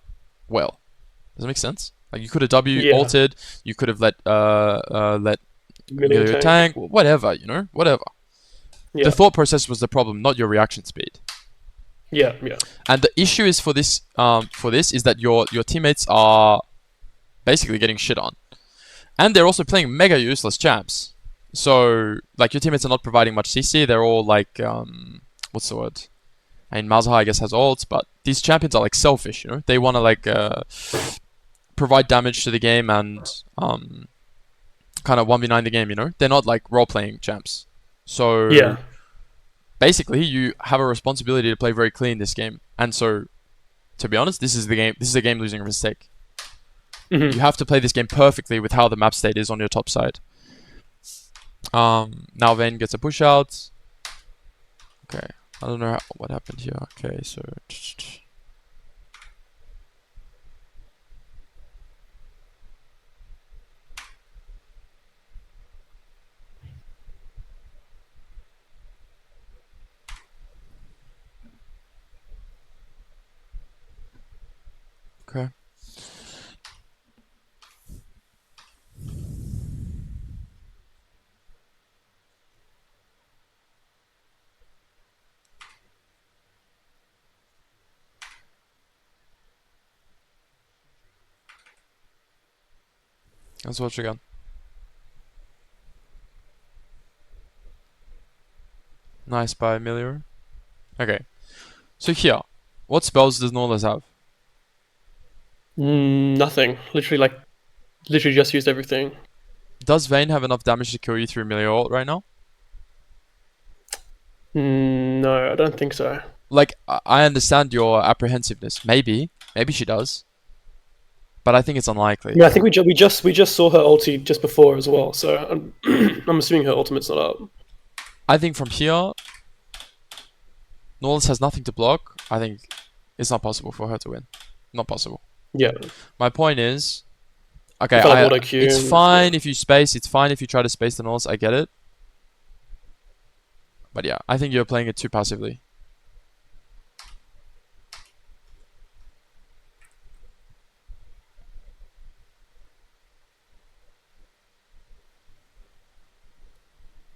well. Does that make sense? Like, you could have W Yeah. ulted, you could have let Milio Milio tank. tank, whatever, you know, whatever. Yeah, The thought process was the problem, not your reaction speed. yeah, yeah, And the issue is for this is that your teammates are basically getting shit on, and they're also playing mega useless champs. So, like, your teammates are not providing much CC. They're all like what's the word? I mean, Malzahar, I guess, has ults, but these champions are like selfish. You know, they want to like provide damage to the game and kind of 1v9 the game. You know, they're not like role playing champs. So yeah, basically, you have a responsibility to play very clean this game. And so, to be honest, this is the game. This is a game losing mistake. Mhm. You have to play this game perfectly with how the map state is on your top side. Now Vayne gets a push out. Okay, I don't know what happened here. Okay, so okay. Let's watch again. Nice by Emilio. Okay. So here, what spells does Norlas have? Nothing. Literally just used everything. Does Vayne have enough damage to kill you through Emilio ult right now? No, I don't think so. Like, I understand your apprehensiveness. Maybe she does, but I think it's unlikely. Yeah, I think we just saw her ulti just before as well, so I'm I'm assuming her ultimate's not up. I think from here, Norlas has nothing to block. I think it's not possible for her to win. Not possible. Yeah, My point is, okay, you can't have auto queue. it's fine if you space. It's fine if you try to space the Norlas. I get it. But yeah, I think you're playing it too passively.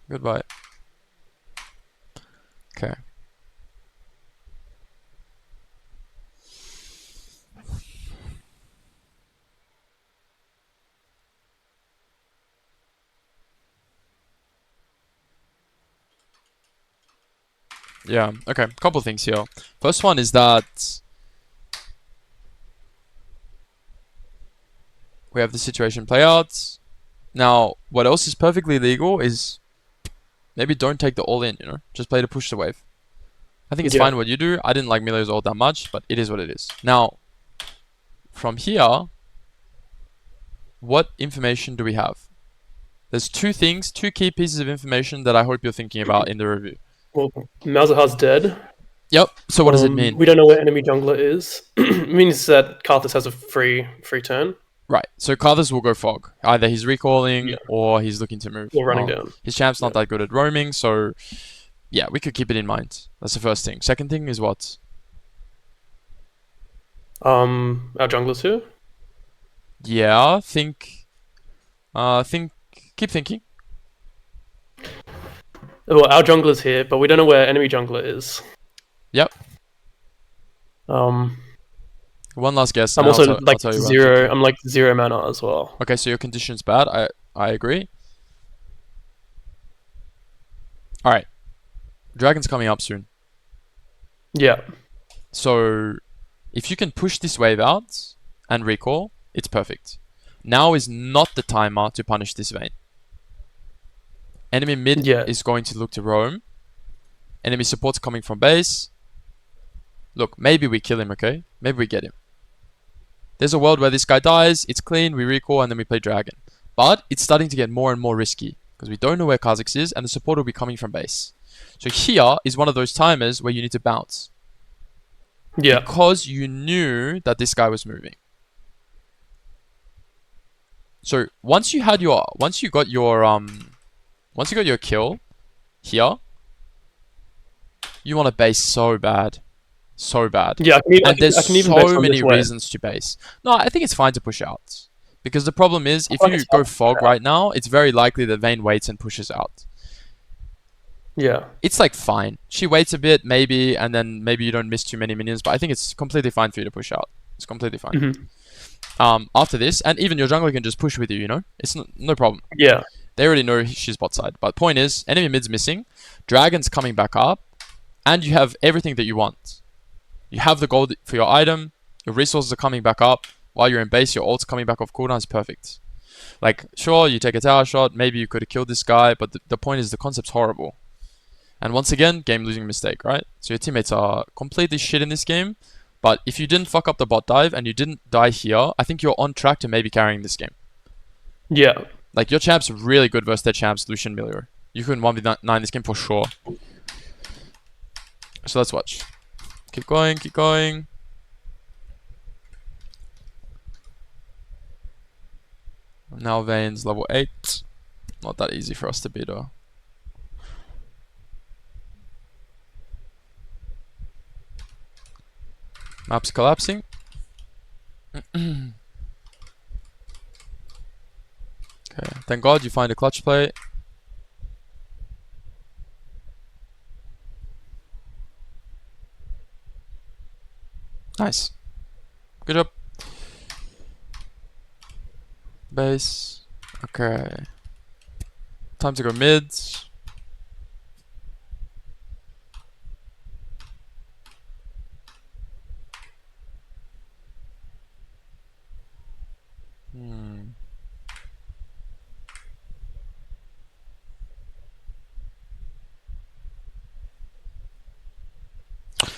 Goodbye. Okay. Yeah, okay. Couple things here. First one is that we have the situation play out. Now, what else is perfectly legal is maybe don't take the all in, you know? Just play to push the wave. I think it's fine what you do. I didn't like Milio's ult that much, but it is what it is. Now, from here, what information do we have? There's two key pieces of information that I hope you're thinking about in the review. Well, Malzahar's dead. Yep. So what does it mean? We don't know where enemy jungler is. It means that Karthus has a free turn. Right. So Karthus will go fog. Either he's recalling or he's looking to move. Or running down. His champ's not that good at roaming, so yeah, we could keep it in mind. That's the first thing. Second thing is what? Our jungler's here. Yeah, keep thinking. Well, our jungler's here, but we don't know where enemy jungler is. Yep. One last guess. I'm also like zero. I'm like 0 mana as well. Okay, so your condition's bad. I agree. All right. Dragon's coming up soon. Yeah. So if you can push this wave out and recall, it's perfect. Now is not the timer to punish this Vayne. Enemy mid is going to look to roam. Enemy support's coming from base. Look, maybe we kill him, okay? Maybe we get him. There's a world where this guy dies, it's clean, we recall, and then we play Dragon. But it's starting to get more and more risky, because we don't know where Kha'Zix is, and the support will be coming from base. So here is one of those timers where you need to bounce. Yeah. Because you knew that this guy was moving. So once you got your kill here, you want to base so bad. So bad. Yeah, and there's so many reasons to base. No, I think it's fine to push out. Because the problem is, if you go fog right now, it's very likely that Vayne waits and pushes out. Yeah. It's like fine. She waits a bit, maybe, and then maybe you don't miss too many minions, but I think it's completely fine for you to push out. It's completely fine. After this, and even your jungler can just push with you, you know? It's no problem. Yeah. They already know she's bot side. But point is, enemy mid's missing, Dragon's coming back up, and you have everything that you want. You have the gold for your item, your resources are coming back up, while you're in base, your ult's coming back off cooldown, is perfect. Like, sure, you take a tower shot, maybe you could have killed this guy, but the point is the concept's horrible. And once again, game-losing mistake, right? So your teammates are completely shit in this game, but if you didn't fuck up the bot dive and you didn't die here, I think you're on track to maybe carrying this game. Yeah. Like, your champ's really good versus their champs, Lucian Milio. You can 1v9 this game for sure. So let's watch. Keep going, keep going. Now Vayne's level 8. Not that easy for us to beat her. Map's collapsing. Okay, thank God you find a clutch play. Nice. Good job. Base. Okay. Time to go mids.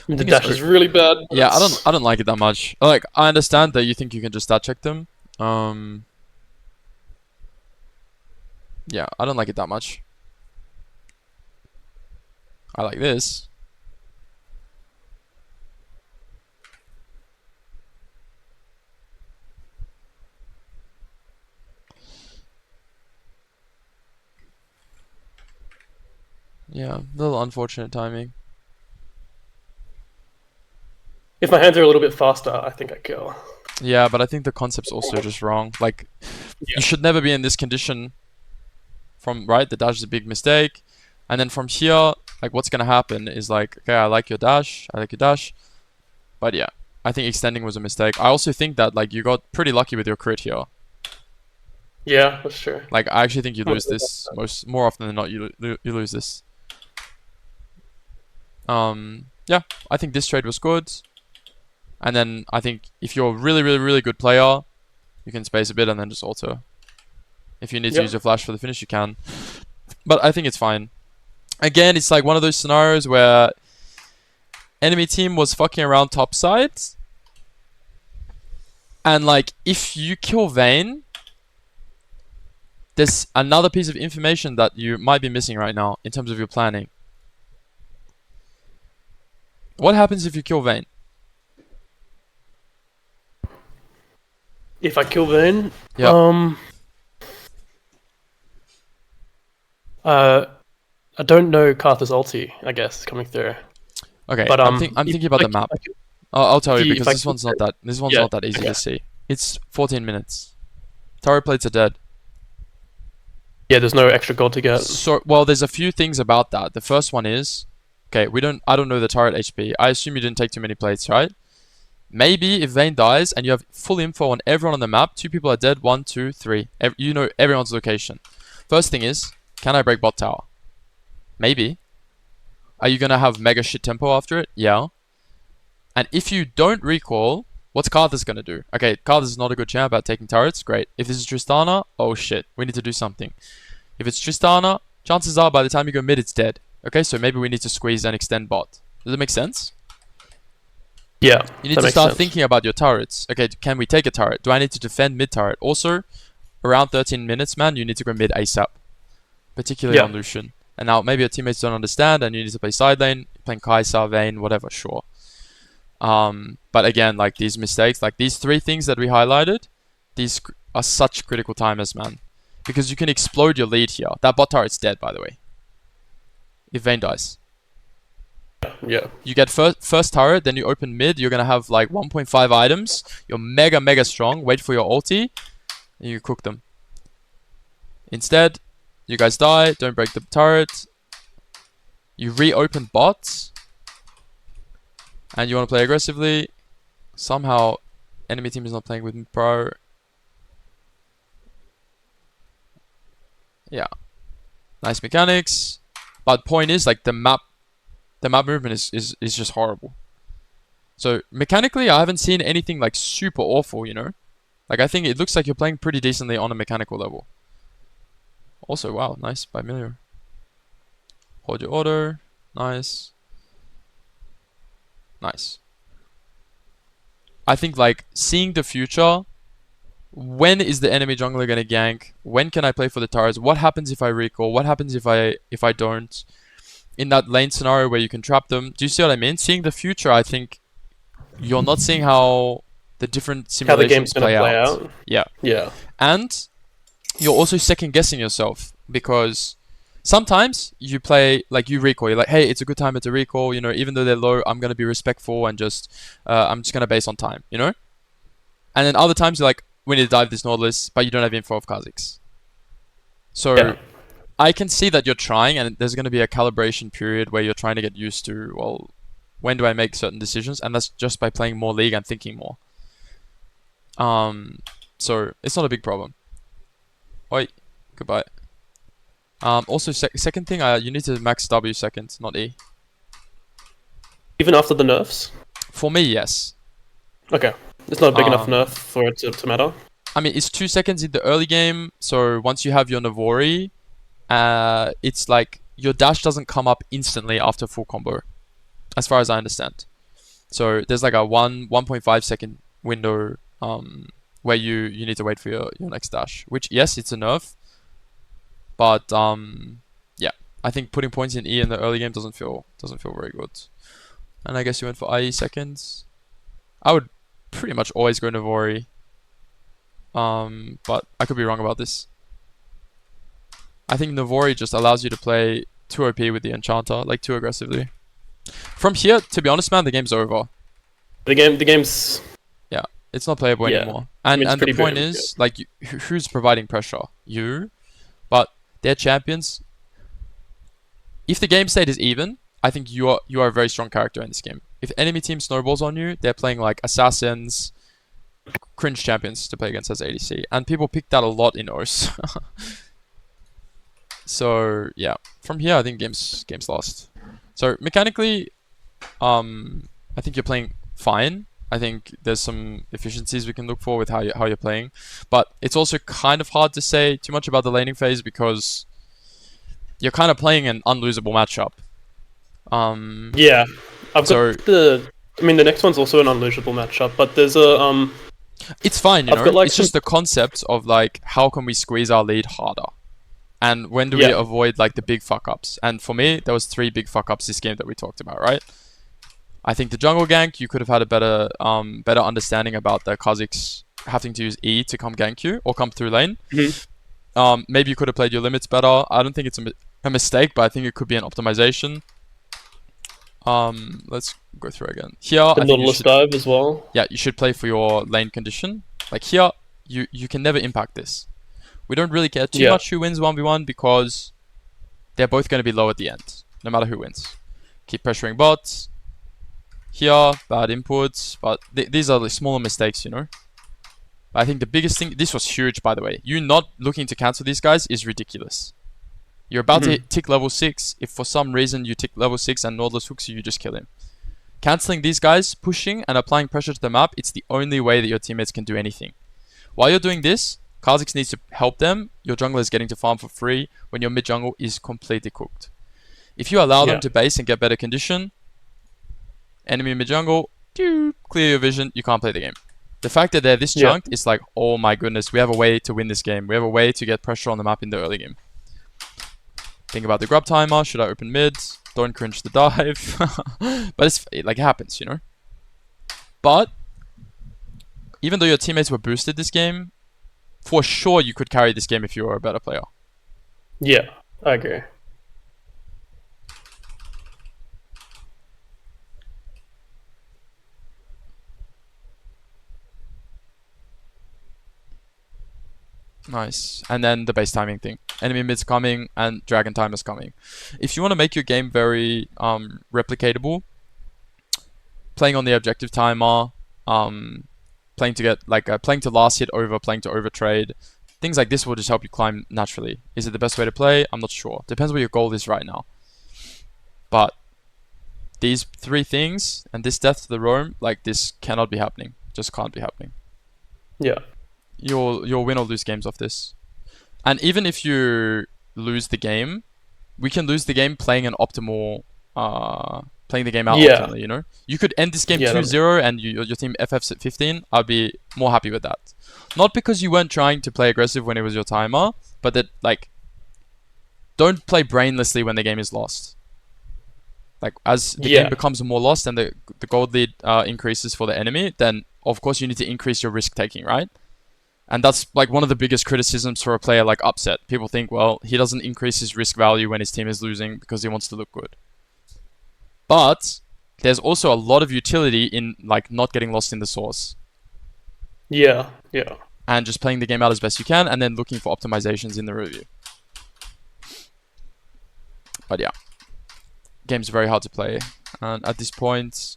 I mean, the dash is really bad. Yeah, I don't like it that much. Like, I understand that you think you can just stat check them. Yeah, I don't like it that much. I like this. Yeah, a little unfortunate timing. If my hands are a little bit faster, I think I kill. Yeah, but I think the concept's also just wrong. Like, you should never be in this condition from, right? The dash is a big mistake. And then from here, like, what's gonna happen is like, okay, I like your dash. But yeah, I think extending was a mistake. I also think that, like, you got pretty lucky with your crit here. Yeah, that's true. Like, I actually think you lose this more often than not. You lose this. Yeah, I think this trade was good. And then I think if you're a really good player, you can space a bit and then just alter. If you need to use your flash for the finish, you can. But I think it's fine. Again, it's like one of those scenarios where enemy team was fucking around top side. And like, if you kill Vayne, there's another piece of information that you might be missing right now in terms of your planning. What happens if you kill Vayne? If I kill Vayne, yeah. I don't know Karthus ulti, I guess, coming through. Okay, but I'm thinking about the map. I'll tell you because this one's not that easy to see. It's 14 minutes. Turret plates are dead. Yeah, there's no extra gold to get. So, well, there's a few things about that. The first one is, okay, I don't know the turret HP. I assume you didn't take too many plates, right? Maybe if Vayne dies and you have full info on everyone on the map, 2 people are dead, 1, 2, 3. You know everyone's location. First thing is, can I break bot tower? Maybe. Are you gonna have mega shit tempo after it? Yeah. And if you don't recall, what's Karthus gonna do? Okay, Karthus is not a good champ at taking turrets. Great. If this is Tristana, oh shit, we need to do something. If it's Tristana, chances are by the time you go mid, it's dead. Okay, so maybe we need to squeeze and extend bot. Does it make sense? Yeah. You need to start thinking about your turrets. Okay, can we take a turret? Do I need to defend mid turret? Also, around 13 minutes, man, you need to go mid ASAP. Particularly on Lucian. And now maybe your teammates don't understand and you need to play side lane, playing Kai'Sa, Vayne, whatever, sure. But again, like these mistakes, like these 3 things that we highlighted, these are such critical timers, man. Because you can explode your lead here. That bot turret's dead, by the way. If Vayne dies. Yeah. You get first turret, then you open mid, you're gonna have like 1.5 items. You're mega strong, wait for your ulti, and you cook them. Instead, you guys die, don't break the turret. You reopen bots. And you want to play aggressively. Somehow, enemy team is not playing with me pro. Yeah. Nice mechanics. But point is, like, the map movement is just horrible. So, mechanically, I haven't seen anything, like, super awful, you know? Like, I think it looks like you're playing pretty decently on a mechanical level. Also, wow, nice by Milior. Hold your order. Nice. Nice. I think, like, seeing the future. When is the enemy jungler gonna gank? When can I play for the turrets? What happens if I recall? What happens if I don't? In that lane scenario where you can trap them. Do you see what I mean? Seeing the future, I think you're not seeing how the different simulations play out. Yeah. Yeah. And you're also second guessing yourself because sometimes you play, like, you recall. You're like, hey, it's a good time to recall. You know, even though they're low, I'm gonna be respectful and just I'm just gonna base on time. You know. And then other times you're like, we need to dive this Nautilus, but you don't have info of Kha'Zix. So I can see that you're trying, and there's going to be a calibration period where you're trying to get used to, well, when do I make certain decisions? And that's just by playing more League and thinking more. So it's not a big problem. Oi, goodbye. Also, second thing, you need to max W seconds, not E. Even after the nerfs? For me, yes. Okay. It's not a big enough Um, nerf for it to matter. I mean, it's 2 seconds in the early game, so once you have your Navori, it's like your dash doesn't come up instantly after full combo, as far as I understand. So there's like a 1.5 second window where you need to wait for your next dash. Which, yes, it's a nerf, but yeah, I think putting points in E in the early game doesn't feel very good. And I guess you went for IE seconds. I would pretty much always go Navori. But I could be wrong about this. I think Navori just allows you to play too OP with the Enchanter, like too aggressively. From here, to be honest, man, the game's over. The game's Yeah, it's not playable Yeah. anymore. I mean, And it's the pretty point big, is, like, who's providing pressure? You, but they're champions. If the game state is even, I think you are a very strong character in this game. If enemy team snowballs on you, they're playing like assassins, cringe champions to play against as ADC, and people pick that a lot in OS. So yeah, from here I think game's lost. So mechanically, I think you're playing fine. I think there's some efficiencies we can look for with how you're playing, but it's also kind of hard to say too much about the laning phase because you're kind of playing an unlosable matchup. Yeah. I've So- got the next one's also an unlosable matchup, but there's a It's fine, you I've know. got, like, It's just the concept of like how can we squeeze our lead harder, and when do we Yeah. avoid like the big fuck ups? And for me, there was 3 big fuck ups this game that we talked about, right? I think the jungle gank, you could have had a better understanding about the Kazakhs having to use E to come gank you or come through lane. Maybe you could have played your limits better. I don't think it's a mistake, but I think it could be an optimization. Let's go through again. Here, the I think you Nautilus should, dive as well. yeah, you should play for your lane condition. Like here, you can never impact this. We don't really care too Yeah. much who wins 1v1 because they're both going to be low at the end, no matter who wins. Keep pressuring bots. Here, bad inputs, but these are the smaller mistakes, you know. But I think the biggest thing, this was huge by the way, you not looking to cancel these guys is ridiculous. You're about to tick level 6, if for some reason you tick level 6 and Nautilus hooks you, you just kill him. Cancelling these guys, pushing and applying pressure to the map, it's the only way that your teammates can do anything. While you're doing this, Kha'Zix needs to help them, your jungler is getting to farm for free when your mid jungle is completely cooked. If you allow them to base and get better condition, enemy mid jungle, clear your vision, you can't play the game. The fact that they're this chunked is like, oh my goodness, we have a way to win this game. We have a way to get pressure on the map in the early game. Think about the grub timer, should I open mid? Don't cringe the dive. But it like happens, you know? But even though your teammates were boosted this game, for sure you could carry this game if you were a better player. Yeah, I agree. Nice. And then the base timing thing. Enemy mid's coming and dragon timer's coming. If you want to make your game very replicatable, playing on the objective timer, playing to get like playing to last hit over, playing to overtrade, things like this will just help you climb naturally. Is it the best way to play? I'm not sure. Depends what your goal is right now. But these 3 things and this death to the roam, like this cannot be happening. Just can't be happening. Yeah. You'll win or lose games off this. And even if you lose the game, we can lose the game playing an optimal playing the game out optimally, you know? You could end this game 2-0 and your team FFs at 15. I'd be more happy with that. Not because you weren't trying to play aggressive when it was your timer, but that like don't play brainlessly when the game is lost. Like as the game becomes more lost and the gold lead increases for the enemy, then of course you need to increase your risk taking, right? And that's like one of the biggest criticisms for a player like Upset. People think, well, he doesn't increase his risk value when his team is losing because he wants to look good. But there's also a lot of utility in like not getting lost in the source. Yeah. And just playing the game out as best you can and then looking for optimizations in the review. But yeah. Game's very hard to play. And at this point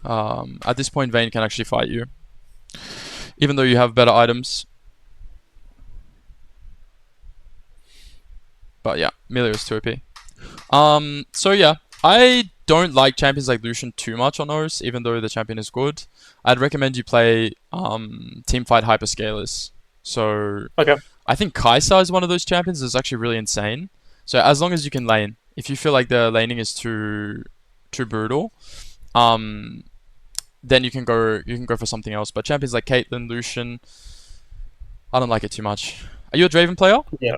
Vayne can actually fight you. Even though you have better items. But yeah, Melee is too OP. So yeah, I don't like champions like Lucian too much on Ors, even though the champion is good. I'd recommend you play Teamfight Hyperscalers. So Okay. I think Kai'Sa is one of those champions that's actually really insane. So as long as you can lane, if you feel like the laning is too brutal, then you can go for something else. But champions like Caitlyn, Lucian, I don't like it too much. Are you a Draven player? Yeah.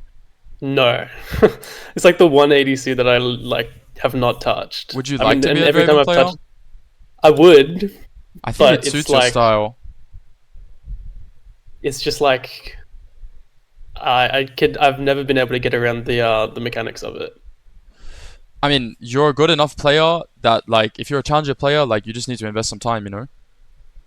No. It's like the one ADC that I like have not touched. Would you I like mean, to be and a every time Draven I've player? touched, I would, I think but it it's suits your like style. it's just like I've never been able to get around the mechanics of it. I mean, you're a good enough player that, like, if you're a challenger player, like, you just need to invest some time, you know?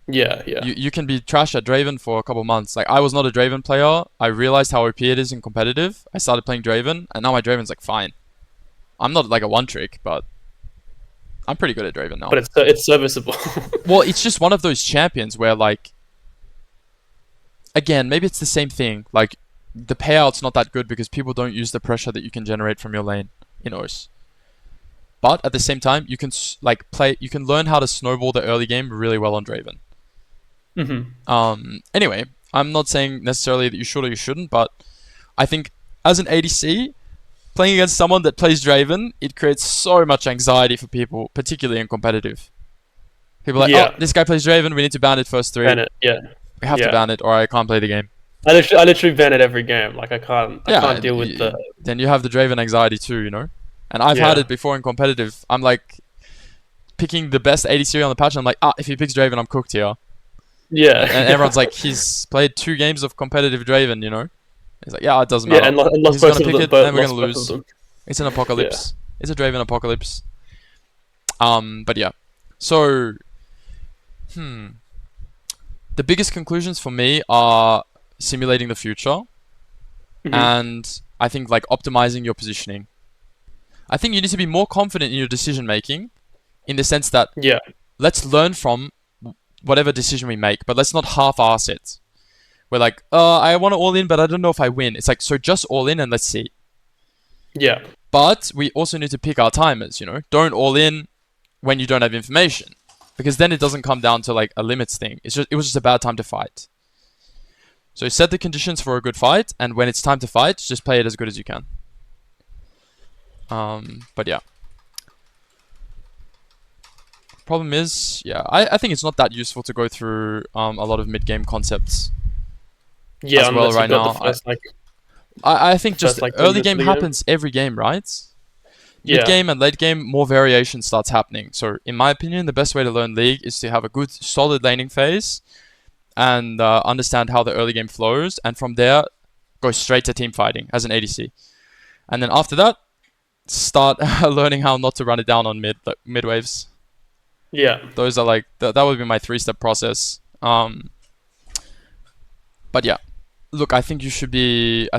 Yeah, yeah. You can be trash at Draven for a couple months. Like, I was not a Draven player. I realized how OP it is in competitive. I started playing Draven, and now my Draven's, like, fine. I'm not, like, a one-trick, but I'm pretty good at Draven now. But it's serviceable. Well, it's just one of those champions where, like, again, maybe it's the same thing. Like, the payout's not that good because people don't use the pressure that you can generate from your lane in Ors. But at the same time, you can you can learn how to snowball the early game really well on Draven. Anyway, I'm not saying necessarily that you should or you shouldn't, but I think as an ADC, playing against someone that plays Draven, it creates so much anxiety for people, particularly in competitive. People are like, Yeah. oh, this guy plays Draven, we need to ban it first 3. Ban it. Yeah. We have to Yeah. ban it or I can't play the game. I literally ban it every game. Like I can't deal with the. Then you have the Draven anxiety too, you know? And I've had Yeah. it before in competitive. I'm like picking the best ADC on the patch, and I'm like, if he picks Draven, I'm cooked here. Yeah. And everyone's like, he's played 2 games of competitive Draven, you know? He's like, yeah, it doesn't matter. Yeah, and lost He's gonna both of pick them. it, But and we're lost gonna both of lose. them. It's an apocalypse. It's a Draven apocalypse. But yeah. So, the biggest conclusions for me are simulating the future, and I think like optimizing your positioning. I think you need to be more confident in your decision making, in the sense that Yeah. let's learn from whatever decision we make, but let's not half-ass it. We're like, I want to all in, but I don't know if I win. It's like, so just all in and let's see. Yeah. But we also need to pick our timers, you know? Don't all in when you don't have information, because then it doesn't come down to like a limits thing. It was just a bad time to fight. So set the conditions for a good fight, and when it's time to fight, just play it as good as you can. But yeah. Problem is, yeah, I think it's not that useful to go through a lot of mid-game concepts. Yeah. As well Unless right you've got now, the first, like, I think just first, like, 10 early minutes game of the game. happens every game, right? Yeah. Mid-game and late game, more variation starts happening. So in my opinion, the best way to learn League is to have a good, solid laning phase and understand how the early game flows, and from there, go straight to team fighting as an ADC. And then after that, start learning how not to run it down on mid waves. Yeah. Those are like that would be my 3-step process. But yeah, look, I think you should be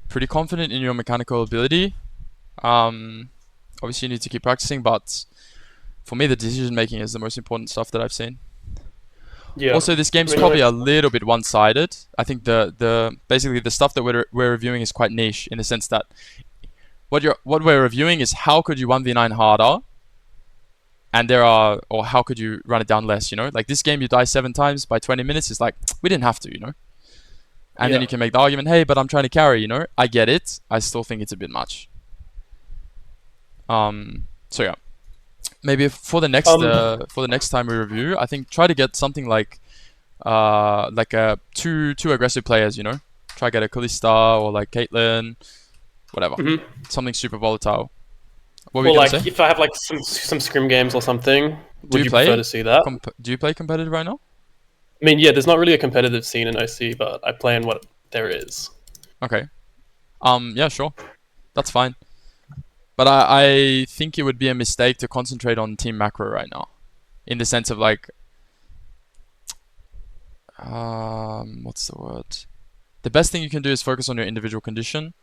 pretty confident in your mechanical ability. Obviously you need to keep practicing, but for me the decision making is the most important stuff that I've seen. Yeah. Also, this game's I mean, probably like- a little bit one-sided. I think the basically the stuff that we're reviewing is quite niche, in the sense that what we're reviewing is how could you 1v9 harder, and or how could you run it down less, you know? Like this game you die 7 times by 20 minutes is like, we didn't have to, you know? And then Yeah. you can make the argument, hey, but I'm trying to carry, you know? I get it. I still think it's a bit much. So yeah. Maybe for the next time we review, I think try to get something like a two aggressive players, you know? Try to get a Kalista or like Caitlyn, whatever. Something super volatile. What were Well, you like gonna say? if I have like some scrim games or something, would you play prefer it? to see that? Do you play competitive right now? I mean, yeah, there's not really a competitive scene in OC, but I play in what there is. Okay. Yeah, sure. That's fine. But I think it would be a mistake to concentrate on team macro right now. In the sense of like what's the word? The best thing you can do is focus on your individual condition.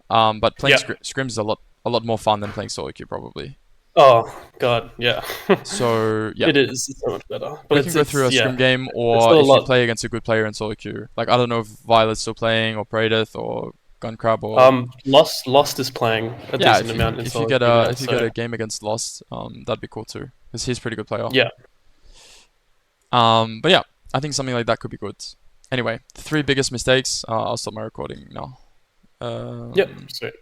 But playing scrims is a lot more fun than playing solo queue probably. Oh god, yeah. So yeah. It is. It's so much better. But We can go through a scrim game, It's or still a if you lot. play against a good player in solo queue. Like I don't know if Violet's still playing, or Praedyth, or Gun Crab or Lost is playing a yeah. decent amount in If you solo get queue now, if you get so a game against Lost, that'd be cool too, because he's a pretty good player. yeah. But yeah, I think something like that could be good. Anyway, the 3 biggest mistakes. I'll stop my recording now. Yep. Sweet.